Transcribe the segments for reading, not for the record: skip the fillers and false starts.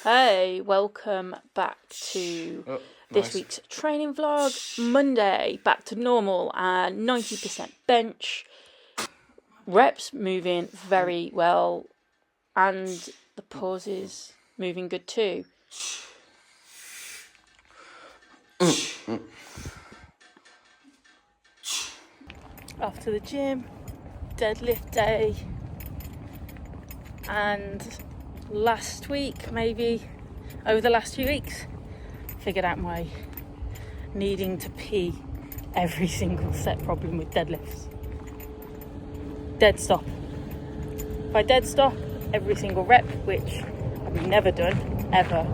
Hey, welcome back to this week's training vlog. Monday, back to normal and 90% bench. Reps moving very well and the pauses moving good too. After the gym, deadlift day, and last week, maybe over the last few weeks, figured out my needing to pee every single set problem with deadlifts. Dead stop. If I dead stop every single rep, which I've never done, ever,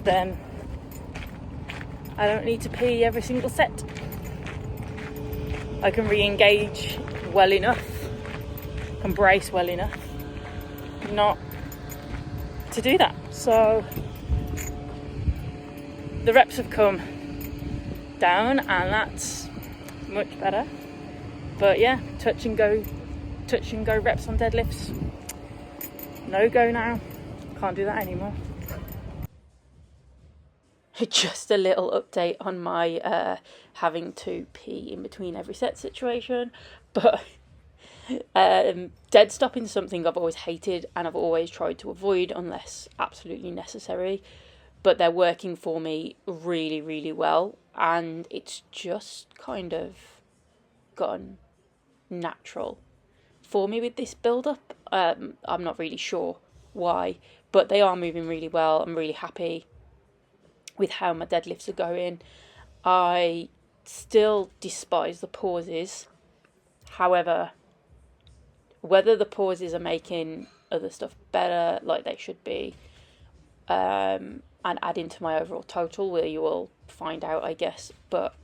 then I don't need to pee every single set. I can re-engage well enough, can brace well enough, not to do that. So the reps have come down and that's much better. But yeah, touch and go reps on deadlifts. No go now. Can't do that anymore. Just a little update on my having to pee in between every set situation. But dead stopping something I've always hated and I've always tried to avoid unless absolutely necessary. But they're working for me really, really well. And it's just kind of gotten natural for me with this build-up. I'm not really sure why, but they are moving really well. I'm really happy with how my deadlifts are going. I still despise the pauses. However, whether the pauses are making other stuff better like they should be, and adding to my overall total, where you will find out, I guess, but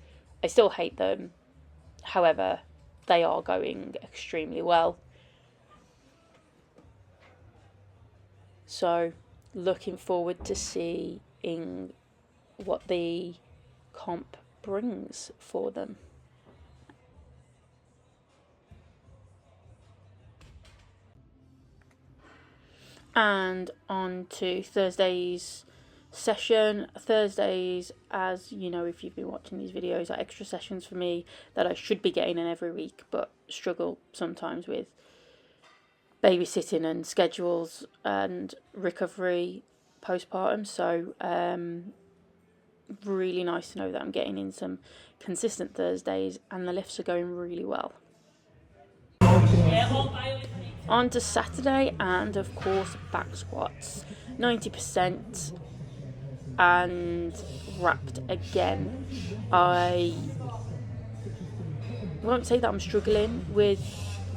I still hate them. However, they are going extremely well. So, looking forward to seeing what the comp brings for them. And on to Thursday's session. Thursdays, as you know if you've been watching these videos, are extra sessions for me that I should be getting in every week, but struggle sometimes with babysitting and schedules and recovery postpartum. So really nice to know that I'm getting in some consistent Thursdays and the lifts are going really well. On to Saturday, and of course back squats, 90% and wrapped again. I won't say that I'm struggling with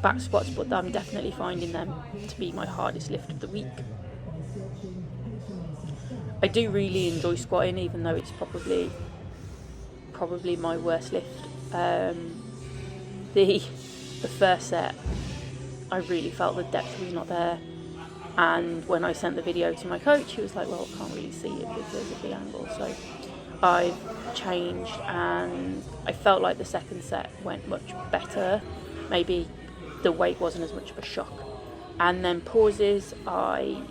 back squats, but I'm definitely finding them to be my hardest lift of the week. I do really enjoy squatting, even though it's probably my worst lift. The first set, I really felt the depth was not there, and when I sent the video to my coach, he was like, well, I can't really see it because of the angle. So I've changed and I felt like the second set went much better. Maybe the weight wasn't as much of a shock. And then pauses, I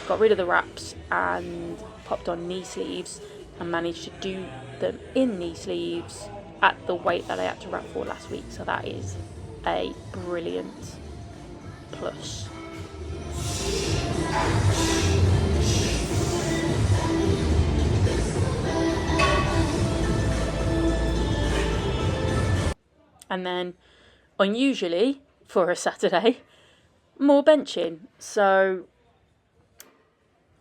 got rid of the wraps and popped on knee sleeves and managed to do them in knee sleeves at the weight that I had to wrap for last week. So that is a brilliant plus. And then, unusually for a Saturday, more benching. So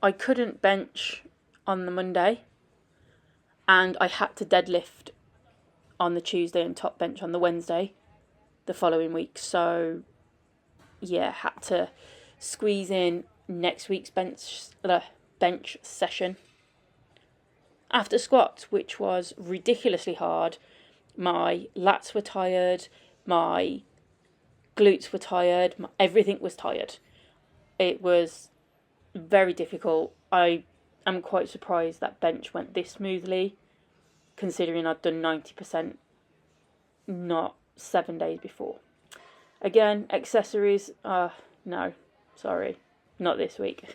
I couldn't bench on the Monday, and I had to deadlift on the Tuesday and top bench on the Wednesday the following week. So yeah, had to squeeze in next week's bench session after squats, which was ridiculously hard. My lats were tired, my glutes were tired, everything was tired. It was very difficult. I am quite surprised that bench went this smoothly, considering I'd done 90% not 7 days before. Again, accessories, no, sorry, not this week.